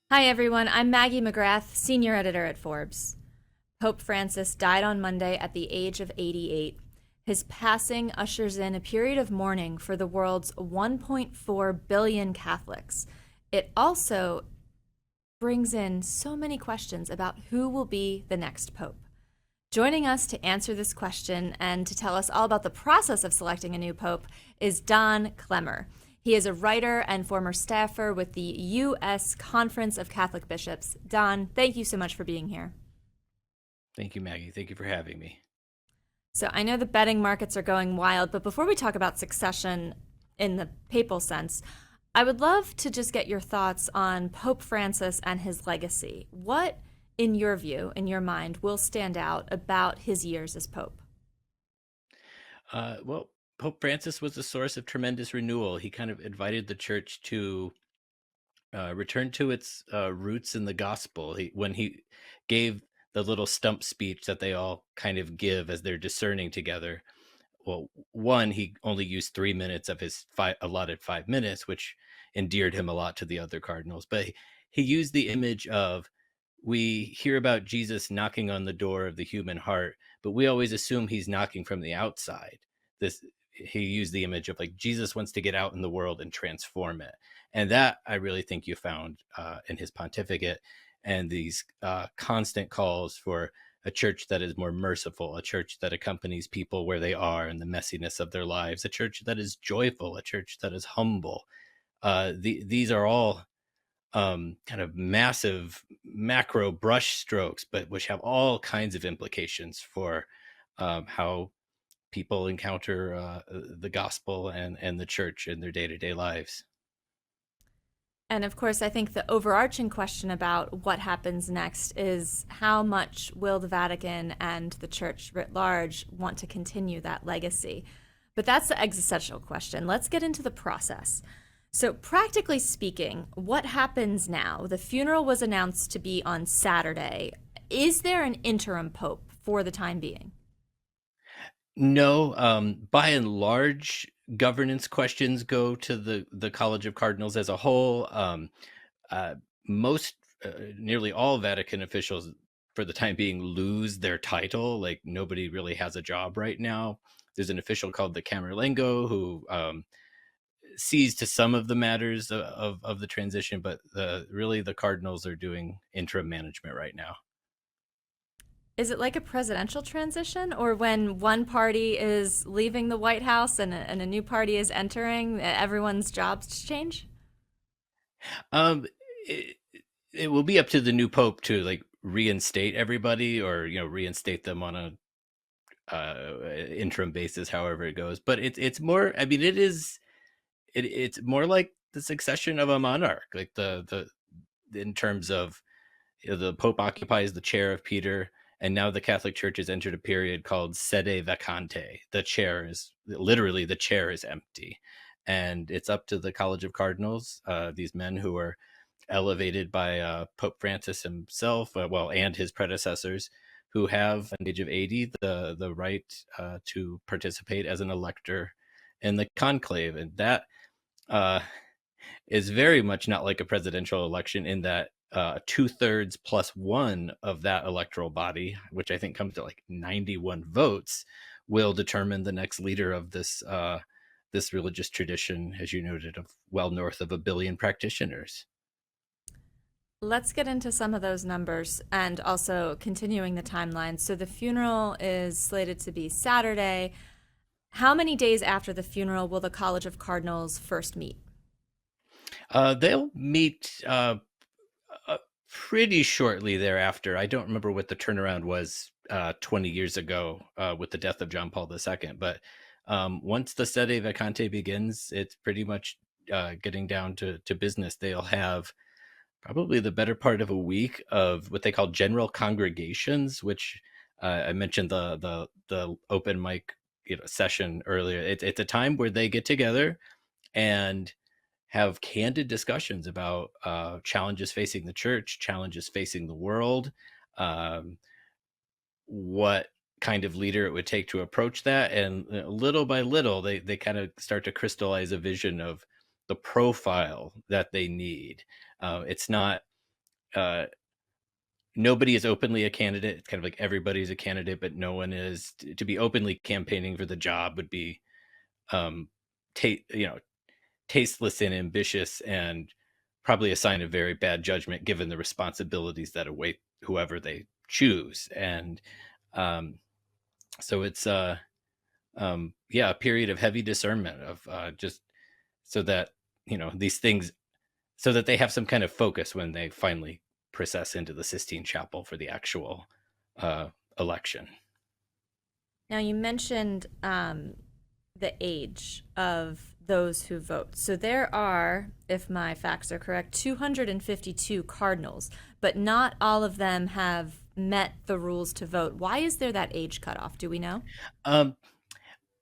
Hi, everyone. I'm Maggie McGrath, senior editor at Forbes. Pope Francis died on Monday at the age of 88. His passing ushers in a period of mourning for the world's 1.4 billion Catholics. It also brings in so many questions about who will be the next pope. Joining us to answer this question and to tell us all about the process of selecting a new pope is Don Clemmer. He is a writer and former staffer with the U.S. Conference of Catholic Bishops. Don, thank you so much for being here. Thank you, Maggie. Thank you for having me. So I know the betting markets are going wild, but before we talk about succession in the papal sense, I would love to just get your thoughts on Pope Francis and his legacy. What, in your view, in your mind, will stand out about his years as Pope? Well, Pope Francis was a source of tremendous renewal. He kind of invited the church to return to its roots in the gospel. When he gave the little stump speech that they all kind of give as they're discerning together. Well, one, he only used 3 minutes of his allotted 5 minutes, which endeared him a lot to the other cardinals. But he used the image of, we hear about Jesus knocking on the door of the human heart, but we always assume he's knocking from the outside. This He used the image of like Jesus wants to get out in the world and transform it, and that I really think you found in his pontificate, and these constant calls for a church that is more merciful, a church that accompanies people where they are in the messiness of their lives, a church that is joyful, a church that is humble. These are all kind of massive macro brush strokes, but which have all kinds of implications for how people encounter the gospel and the church in their day-to-day lives. And of course, I think the overarching question about what happens next is how much will the Vatican and the church writ large want to continue that legacy? But that's the existential question. Let's get into the process. So, practically speaking, what happens now? The funeral was announced to be on Saturday. Is there an interim pope for the time being? No, by and large, governance questions go to the College of Cardinals as a whole. Uh, most, nearly all Vatican officials, for the time being, lose their title. Like nobody really has a job right now. There's an official called the Camerlengo who sees to some of the matters of the transition, but really the Cardinals are doing interim management right now. Is it like a presidential transition, or when one party is leaving the White House and a new party is entering, everyone's jobs change? Um, it, it will be up to the new pope to like reinstate everybody, or reinstate them on a interim basis, however it goes. But it's more. I mean, it's more like the succession of a monarch, like the in terms of, the pope occupies the chair of Peter, and now the Catholic Church has entered a period called sede vacante. The chair is empty, and it's up to the College of Cardinals, these men who are elevated by Pope Francis himself, and his predecessors, who have, at the age of 80, the right to participate as an elector in the conclave, and that uh, is very much not like a presidential election in that 2/3 plus one of that electoral body, which I think comes to like 91 votes, will determine the next leader of this religious tradition, as you noted, of well north of a billion practitioners. Let's get into some of those numbers and also continuing the timeline. So the funeral is slated to be Saturday. How many days after the funeral will the College of Cardinals first meet? They'll meet pretty shortly thereafter. I don't remember what the turnaround was 20 years ago with the death of John Paul II, but once the sede vacante begins, it's pretty much getting down to business. They'll have probably the better part of a week of what they call general congregations, which I mentioned the open mic session earlier. It's a time where they get together and have candid discussions about challenges facing the church, challenges facing the world, um, what kind of leader it would take to approach that, and little by little, they kind of start to crystallize a vision of the profile that they need. It's not uh, nobody is openly a candidate. It's kind of like everybody's a candidate, but no one is. To be openly campaigning for the job would be, um, you know, tasteless and ambitious, and probably a sign of very bad judgment given the responsibilities that await whoever they choose. And um, so it's yeah, a period of heavy discernment of just so that these things, so that they have some kind of focus when they finally process into the Sistine Chapel for the actual uh, election. Now, you mentioned the age of those who vote. So there are, if my facts are correct, 252 cardinals, but not all of them have met the rules to vote. Why is there that age cutoff? Do we know? Um,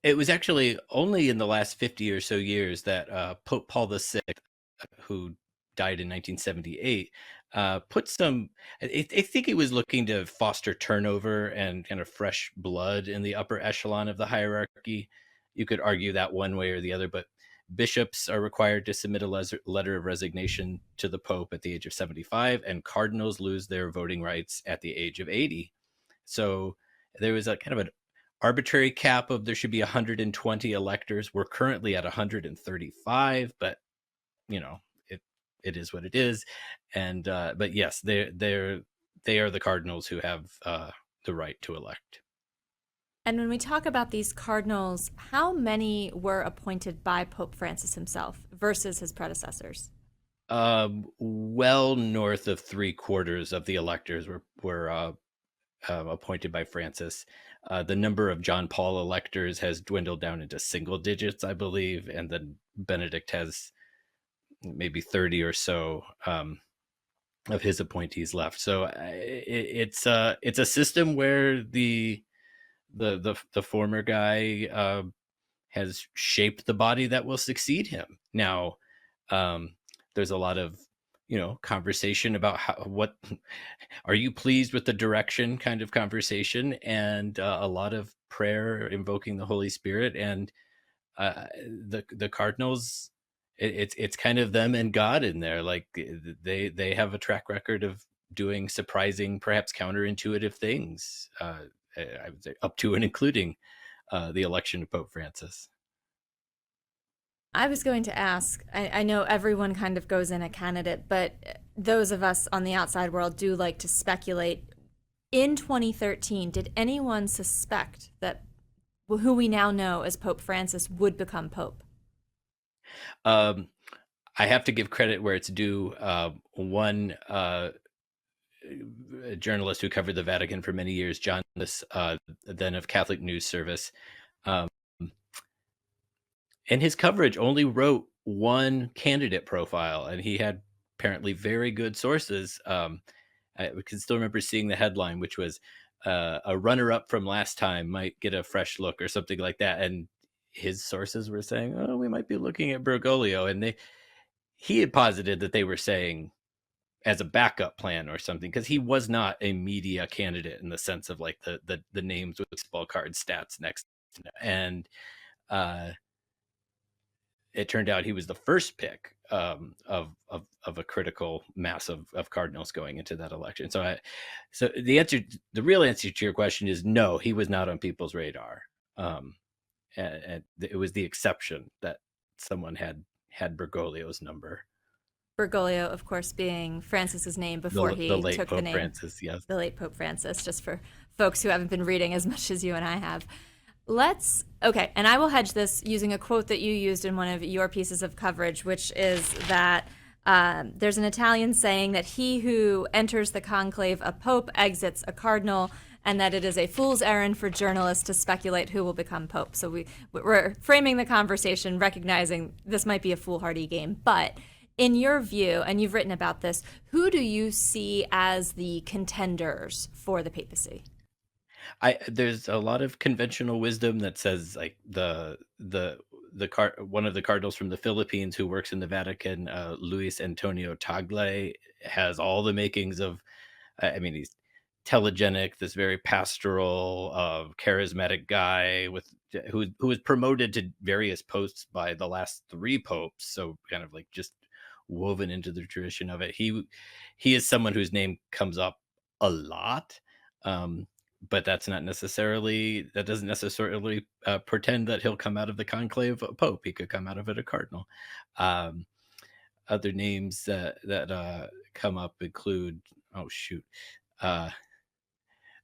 it was actually only in the last 50 or so years that Pope Paul VI, who died in 1978, put some. I think he was looking to foster turnover and kind of fresh blood in the upper echelon of the hierarchy. You could argue that one way or the other, but bishops are required to submit a letter of resignation to the Pope at the age of 75, and cardinals lose their voting rights at the age of 80. So there was a kind of an arbitrary cap of there should be 120 electors. We're currently at 135, but you know, it is what it is. And but yes, they are the cardinals who have the right to elect. And when we talk about these cardinals, how many were appointed by Pope Francis himself versus his predecessors? Well north of 3/4 of the electors were appointed by Francis. The number of John Paul electors has dwindled down into single digits, I believe, and then Benedict has maybe 30 or so of his appointees left. So it's a system where the former guy has shaped the body that will succeed him. Now, there's a lot of conversation about what are you pleased with the direction kind of conversation, and a lot of prayer invoking the Holy Spirit, and the Cardinals. It's kind of them and God in there. Like they have a track record of doing surprising, perhaps counterintuitive things. I would say up to and including the election of Pope Francis. I was going to ask, I know everyone kind of goes in a candidate, but those of us on the outside world do like to speculate. In 2013, did anyone suspect that who we now know as Pope Francis would become Pope? Um, I have to give credit where it's due. One journalist who covered the Vatican for many years, John, then of Catholic News Service, um, and his coverage only wrote one candidate profile, and he had apparently very good sources. I can still remember seeing the headline, which was a runner-up from last time might get a fresh look or something like that, and his sources were saying, "Oh, we might be looking at Bergoglio," and he had posited that they were saying as a backup plan or something, because he was not a media candidate in the sense of like the names with baseball card stats next, and uh, it turned out he was the first pick of a critical mass of Cardinals going into that election. So the real answer to your question is no, he was not on people's radar. And it was the exception that someone had Bergoglio's number. Bergoglio, of course, being Francis's name before The he late took Pope the name. Francis, yes. The late Pope Francis, just for folks who haven't been reading as much as you and I have. Okay, and I will hedge this using a quote that you used in one of your pieces of coverage, which is that there's an Italian saying that he who enters the conclave a pope exits a cardinal, and that it is a fool's errand for journalists to speculate who will become pope. So we're framing the conversation recognizing this might be a foolhardy game, but in your view, and you've written about this, who do you see as the contenders for the papacy? There's a lot of conventional wisdom that says like one of the cardinals from the Philippines who works in the Vatican, Luis Antonio Tagle, has all the makings of. I mean, he's telegenic, this very pastoral, charismatic guy who was promoted to various posts by the last three popes. So kind of like just woven into the tradition of it. He is someone whose name comes up a lot, um, but that doesn't necessarily pretend that he'll come out of the conclave a pope. He could come out of it a cardinal. Um, Other names that come up include, oh shoot, uh,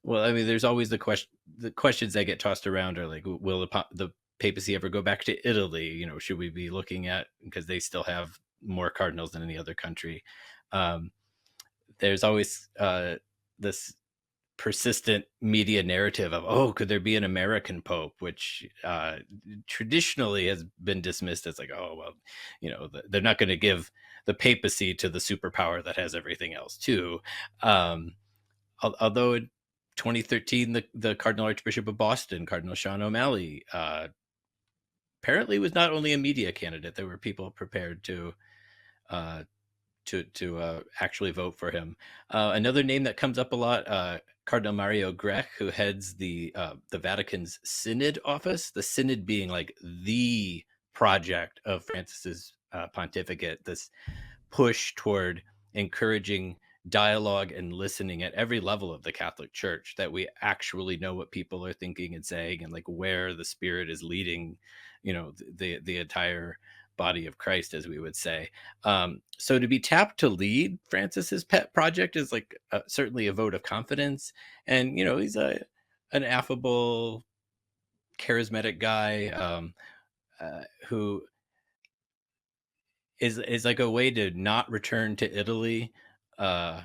well, I mean, there's always the questions that get tossed around are like, will the papacy ever go back to Italy? Should we be looking at, because they still have more cardinals than any other country. Um, there's always this persistent media narrative of, oh, could there be an American pope, which traditionally has been dismissed as like, oh, well, they're not going to give the papacy to the superpower that has everything else too. Um, Although in 2013, the Cardinal Archbishop of Boston, Cardinal Sean O'Malley, apparently was not only a media candidate. There were people prepared to uh, actually vote for him. Another name that comes up a lot, Cardinal Mario Grech, who heads the Vatican's Synod office. The Synod being like the project of Francis's pontificate. This push toward encouraging dialogue and listening at every level of the Catholic Church, that we actually know what people are thinking and saying, and like where the Spirit is leading, the entire body of Christ, as we would say. So to be tapped to lead Francis's pet project is like certainly a vote of confidence. And he's an affable, charismatic guy, who is like a way to not return to Italy, uh,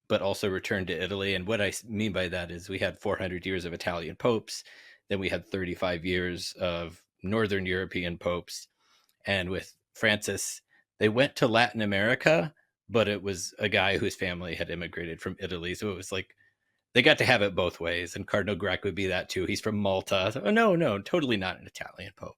but also return to Italy. And what I mean by that is we had 400 years of Italian popes, then we had 35 years of Northern European popes, and with Francis, they went to Latin America, but it was a guy whose family had immigrated from Italy, so it was like they got to have it both ways. And Cardinal Grech would be that too. He's from Malta. So, oh no, totally not an Italian pope.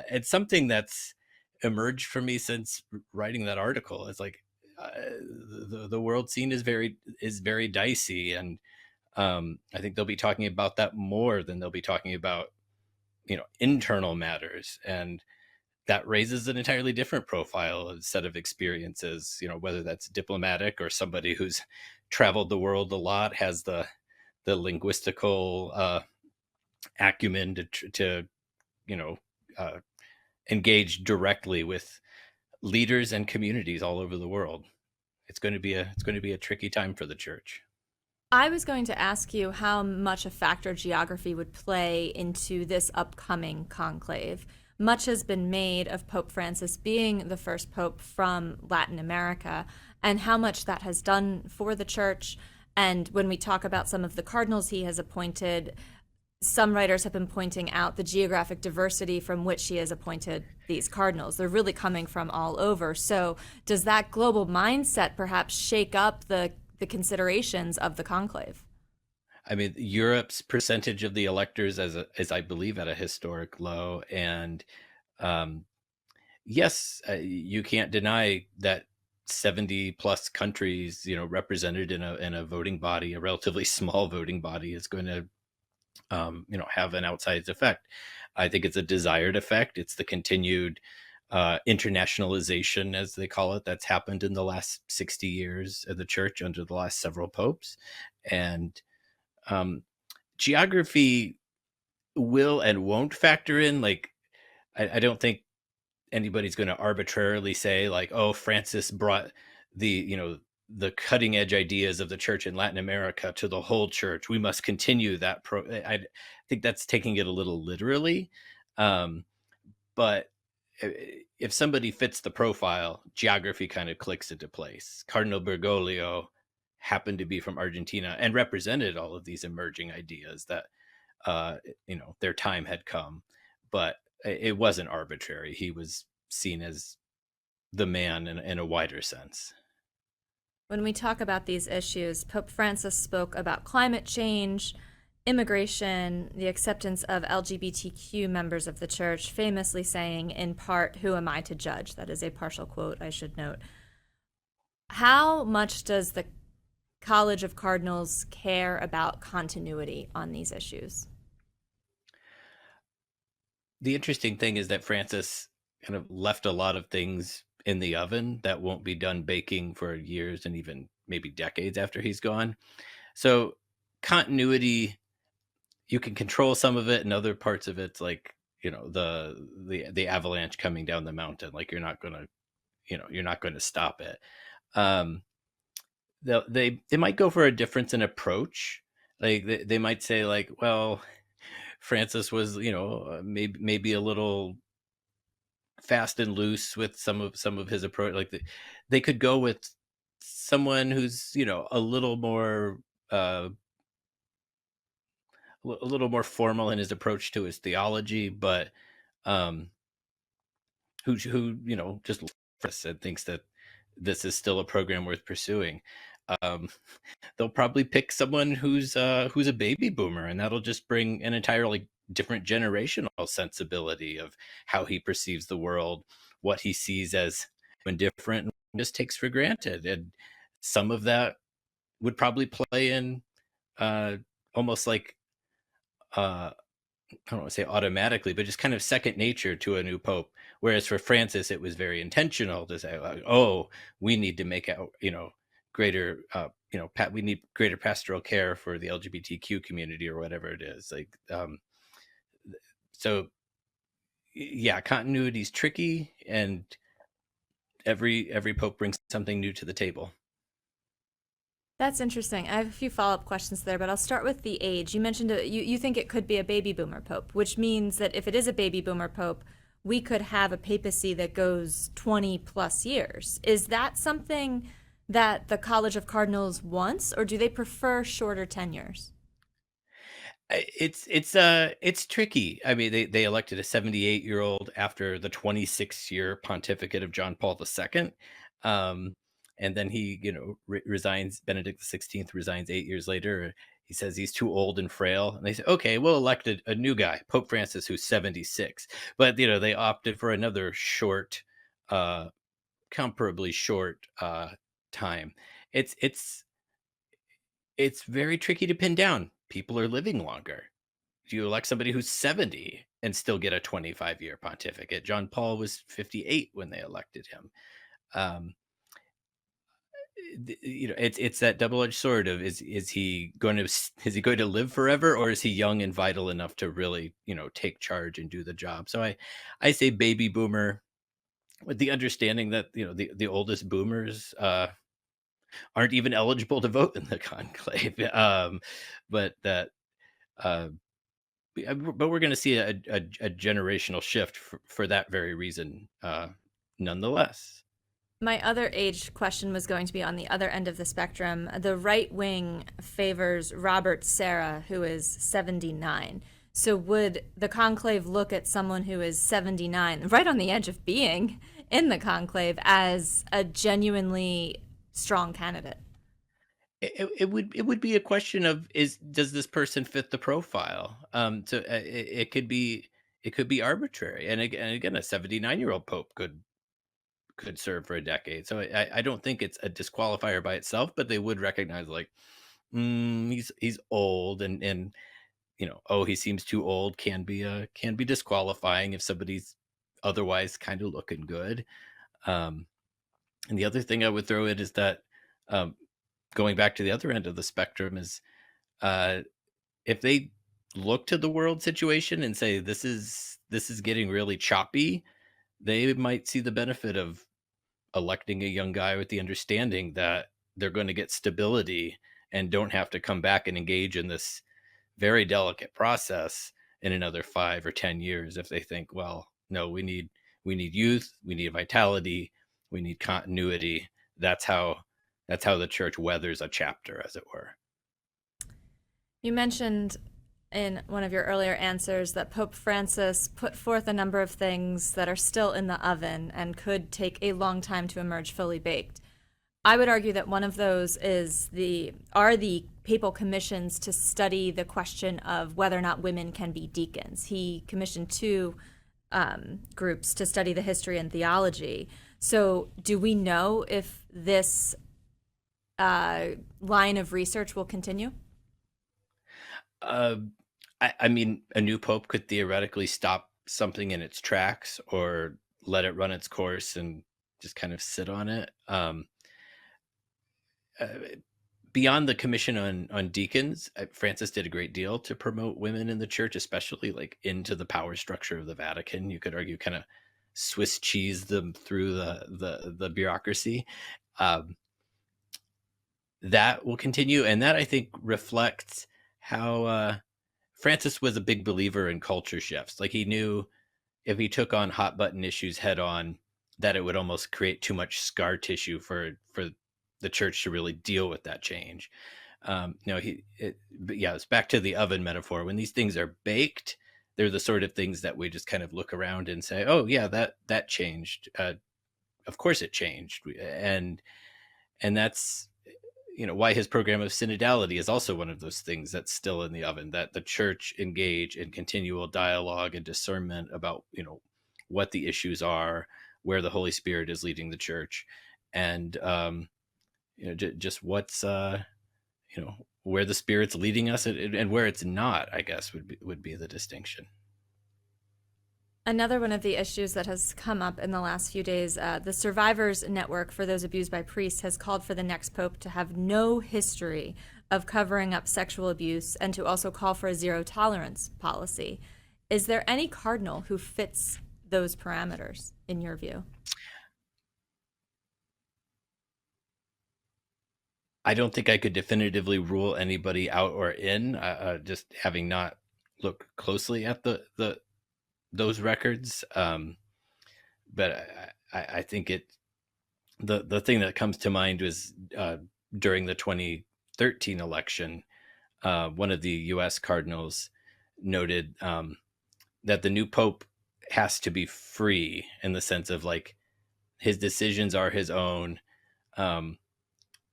It's something that's emerged for me since writing that article. It's like the world scene is very dicey, and I think they'll be talking about that more than they'll be talking about internal matters, and that raises an entirely different profile, a set of experiences, whether that's diplomatic or somebody who's traveled the world a lot, has the linguistical acumen to uh, engage directly with leaders and communities all over the world. It's going to be a tricky time for the church. I was going to ask you how much a factor geography would play into this upcoming conclave. Much has been made of Pope Francis being the first pope from Latin America, and how much that has done for the church. And when we talk about some of the cardinals he has appointed, some writers have been pointing out the geographic diversity from which he has appointed these cardinals. They're really coming from all over. So does that global mindset perhaps shake up the considerations of the conclave? I mean, Europe's percentage of the electors is I believe at a historic low, and yes, you can't deny that 70 plus countries, represented in a voting body, a relatively small voting body, is going to have an outsized effect. I think it's a desired effect. It's the continued internationalization, as they call it, that's happened in the last 60 years of the church under the last several popes. And geography will and won't factor in. Like, I don't think anybody's going to arbitrarily say like, oh, Francis brought the cutting edge ideas of the church in Latin America to the whole church. We must continue that. I think that's taking it a little literally. But if somebody fits the profile, geography kind of clicks into place. Cardinal Bergoglio happened to be from Argentina and represented all of these emerging ideas that, their time had come, but it wasn't arbitrary. He was seen as the man in a wider sense. When we talk about these issues, Pope Francis spoke about climate change, immigration, the acceptance of LGBTQ members of the church, famously saying, in part, "Who am I to judge?" That is a partial quote, I should note. How much does the College of Cardinals care about continuity on these issues? The interesting thing is that Francis kind of left a lot of things in the oven that won't be done baking for years and even maybe decades after he's gone. So continuity, you can control some of it, and other parts of it's like, the avalanche coming down the mountain. Like you're not going to stop it. Um, they might go for a difference in approach. Like they might say like, well, Francis was, maybe a little fast and loose with some of his approach. Like they could go with someone who's, uh, a little more formal in his approach to his theology, but um, who just and thinks that this is still a program worth pursuing. Um, they'll probably pick someone who's a baby boomer, and that'll just bring an entirely different generational sensibility of how he perceives the world, what he sees as indifferent, and just takes for granted. And some of that would probably play in, uh, almost like, I don't want to say automatically, but just kind of second nature to a new pope. Whereas for Francis, it was very intentional to say, like, oh, we need to make out, greater, we need greater pastoral care for the LGBTQ community or whatever it is. Like, so yeah, continuity is tricky, and every pope brings something new to the table. That's interesting. I have a few follow-up questions there, but I'll start with the age. You mentioned you think it could be a baby boomer pope, which means that if it is a baby boomer pope, we could have a papacy that goes 20 plus years. Is that something that the College of Cardinals wants, or do they prefer shorter tenures? It's tricky. I mean, they elected a 78-year-old after the 26-year pontificate of John Paul II. Um, and then he, resigns. Benedict XVI resigns 8 years later. He says he's too old and frail. And they say, okay, we'll elect a new guy, Pope Francis, who's 76. But, they opted for another short, uh, comparably short time. It's it's it's very tricky to pin down. People are living longer. Do you elect somebody who's 70 and still get a 25-year pontificate? John Paul was 58 when they elected him. Um, it's that double-edged sword of is he going to live forever, or is he young and vital enough to really, take charge and do the job? So I say baby boomer, with the understanding that, the oldest boomers aren't even eligible to vote in the conclave. But that uh, but we're going to see a generational shift for that very reason, nonetheless. My other age question was going to be on the other end of the spectrum. The right wing favors Robert Serra, who is 79. So would the conclave look at someone who is 79, right on the edge of being in the conclave, as a genuinely strong candidate? It would be a question of, does this person fit the profile? So it could be arbitrary, and again, a 79-year-old pope could serve for a decade. So I don't think it's a disqualifier by itself, but they would recognize, like, he's old, and oh, he seems too old, can be disqualifying if somebody's otherwise kind of looking good. Um, and the other thing I would throw in is that, um, going back to the other end of the spectrum, is, uh, if they look to the world situation and say this is getting really choppy, they might see the benefit of electing a young guy with the understanding that they're going to get stability and don't have to come back and engage in this very delicate process in another 5 or 10 years. If they think, well, no, we need youth, we need vitality, we need continuity. That's how the church weathers a chapter, as it were. You mentioned in one of your earlier answers that Pope Francis put forth a number of things that are still in the oven and could take a long time to emerge fully baked. I would argue that one of those is the papal commissions to study the question of whether or not women can be deacons. He commissioned two groups to study the history and theology. So, do we know if this line of research will continue? Uh, I mean, a new pope could theoretically stop something in its tracks, or let it run its course and just kind of sit on it. Uh, Beyond the commission on deacons, Francis did a great deal to promote women in the church, especially like into the power structure of the Vatican. You could argue kind of Swiss cheese them through the bureaucracy. Um, that will continue, and that I think reflects how Francis was a big believer in culture shifts. Like he knew if he took on hot button issues head on, that it would almost create too much scar tissue for the church to really deal with that change. But yeah, it's back to the oven metaphor. When these things are baked, they're the sort of things that we just kind of look around and say, "Oh yeah, that changed. Of course it changed," and that's why his program of synodality is also one of those things that's still in the oven, that the church engage in continual dialogue and discernment about what the issues are, where the Holy Spirit is leading the church, and just what's where the Spirit's leading us, and where it's not, I guess would be the distinction. Another one of the issues that has come up in the last few days, the Survivors Network for those abused by priests has called for the next pope to have no history of covering up sexual abuse and to also call for a zero tolerance policy. Is there any cardinal who fits those parameters, in your view? I don't think I could definitively rule anybody out or in, just having not looked closely at those records. But I think the thing that comes to mind was during the 2013 election, one of the U.S. cardinals noted that the new pope has to be free in the sense of like his decisions are his own.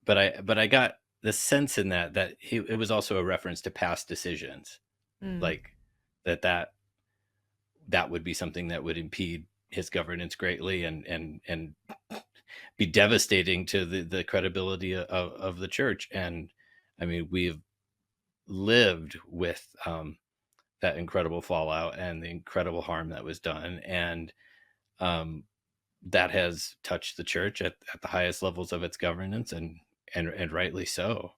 But I got the sense in that it was also a reference to past decisions, like that would be something that would impede his governance greatly and be devastating to the credibility of the church. And I mean, we've lived with that incredible fallout and the incredible harm that was done, and that has touched the church at the highest levels of its governance, and rightly so.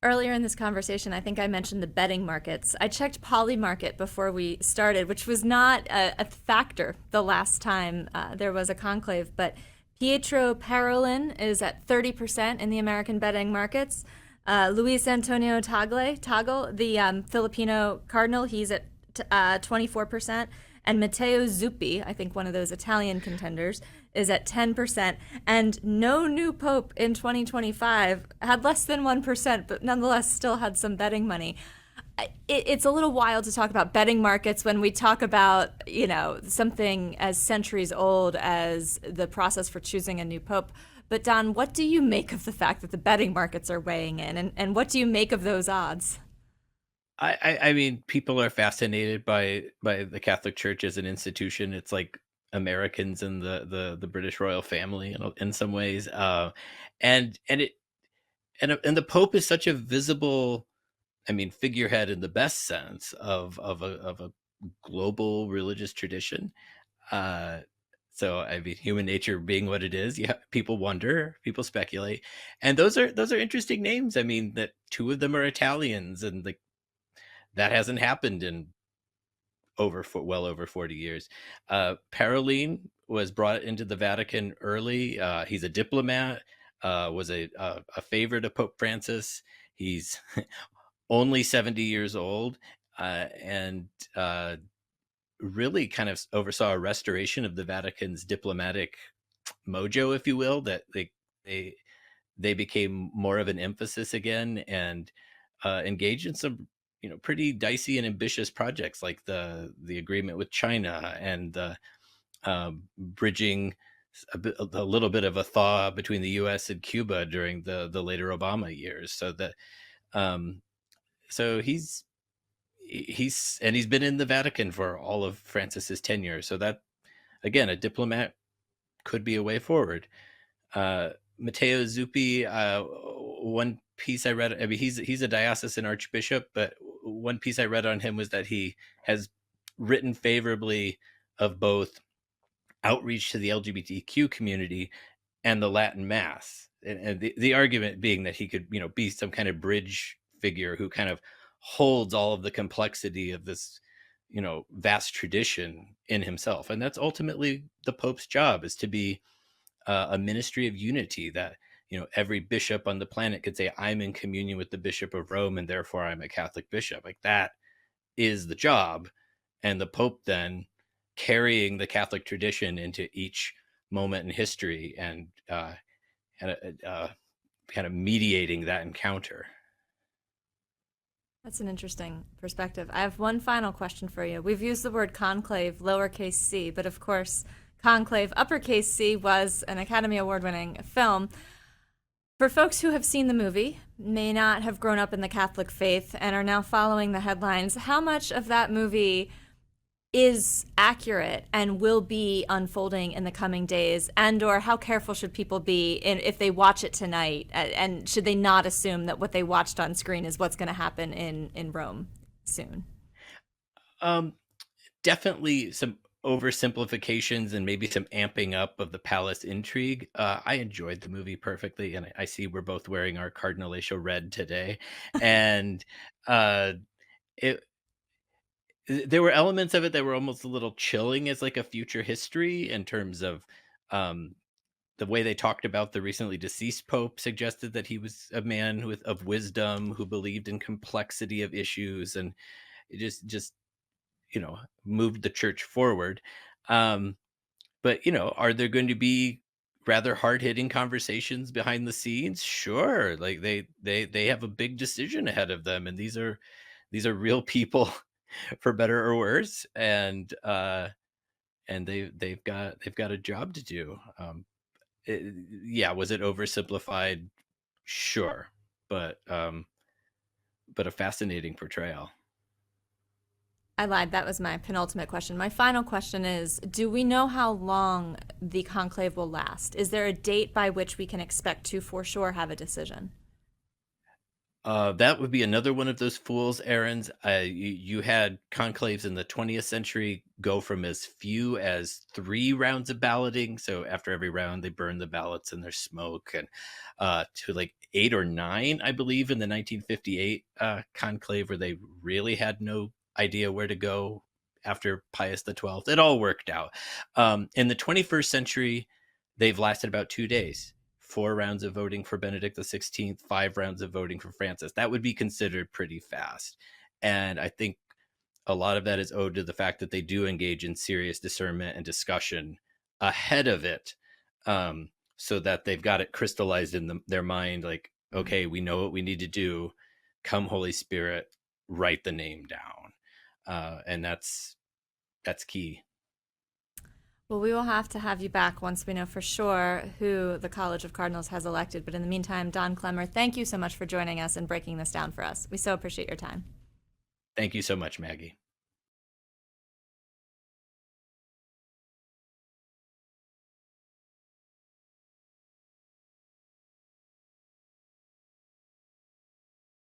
Earlier in this conversation, I think I mentioned the betting markets. I checked Polymarket before we started, which was not a factor the last time there was a conclave, but Pietro Parolin is at 30% in the American betting markets. Luis Antonio Tagle, the Filipino cardinal, he's at 24%. And Matteo Zuppi, I think one of those Italian contenders, is at 10%. And no new pope in 2025 had less than 1%, but nonetheless still had some betting money. It's a little wild to talk about betting markets when we talk about, something as centuries old as the process for choosing a new pope. But Don, what do you make of the fact that the betting markets are weighing in? And what do you make of those odds? I mean, people are fascinated by the Catholic Church as an institution. It's like Americans in the British royal family in some ways, and the Pope is such a visible, I mean, figurehead in the best sense of a global religious tradition. So I mean, human nature being what it is, yeah, people wonder, people speculate, and those are interesting names. I mean, that two of them are Italians, and like that hasn't happened in well over 40 years. Parolin was brought into the Vatican early. He's a diplomat, was a favorite of Pope Francis. He's only 70 years old, and really kind of oversaw a restoration of the Vatican's diplomatic mojo, if you will, that they became more of an emphasis again, and engaged in some pretty dicey and ambitious projects like the agreement with China, and the bridging a little bit of a thaw between the U.S. and Cuba during the later Obama years. So that so he's been in the Vatican for all of Francis's tenure. So that, again, a diplomat could be a way forward. Matteo Zuppi, one piece I read, I mean, he's a diocesan archbishop, but one piece I read on him was that he has written favorably of both outreach to the LGBTQ community and the Latin Mass. And the argument being that he could, be some kind of bridge figure who kind of holds all of the complexity of this, vast tradition in himself. And that's ultimately the Pope's job, is to be a ministry of unity, that, every bishop on the planet could say, I'm in communion with the Bishop of Rome, and therefore I'm a Catholic bishop. Like, that is the job. And the Pope then carrying the Catholic tradition into each moment in history, and kind of mediating that encounter. That's an interesting perspective. I have one final question for you. We've used the word conclave, lowercase c, but of course, Conclave, uppercase C, was an Academy Award-winning film. For folks who have seen the movie, may not have grown up in the Catholic faith, and are now following the headlines, how much of that movie is accurate and will be unfolding in the coming days, and or how careful should people be if they watch it tonight, and should they not assume that what they watched on screen is what's going to happen in Rome soon? Definitely some oversimplifications and maybe some amping up of the palace intrigue. I enjoyed the movie perfectly, and I see we're both wearing our cardinalacial red today. And it there were elements of it that were almost a little chilling as like a future history, in terms of um, the way they talked about the recently deceased pope suggested that he was a man of wisdom who believed in complexity of issues, and it just moved the church forward. Um, but are there going to be rather hard-hitting conversations behind the scenes? Sure. Like, they have a big decision ahead of them, and these are real people, for better or worse, and they've got a job to do. Yeah, was it oversimplified? Sure, but a fascinating portrayal. I lied. That was my penultimate question. My final question is, do we know how long the conclave will last? Is there a date by which we can expect to, for sure, have a decision? That would be another one of those fool's errands. You had conclaves in the 20th century go from as few as 3 rounds of balloting. So after every round, they burn the ballots and there's smoke, and to like 8 or 9, I believe, in the 1958 conclave, where they really had no idea where to go after Pius XII. It all worked out. In the 21st century, they've lasted about 2 days. 4 rounds of voting for Benedict XVI, 5 rounds of voting for Francis. That would be considered pretty fast. And I think a lot of that is owed to the fact that they do engage in serious discernment and discussion ahead of it, so that they've got it crystallized in their mind, like, okay, we know what we need to do. Come, Holy Spirit, write the name down. And that's key. Well, we will have to have you back once we know for sure who the College of Cardinals has elected. But in the meantime, Don Clemmer, thank you so much for joining us and breaking this down for us. We so appreciate your time. Thank you so much, Maggie.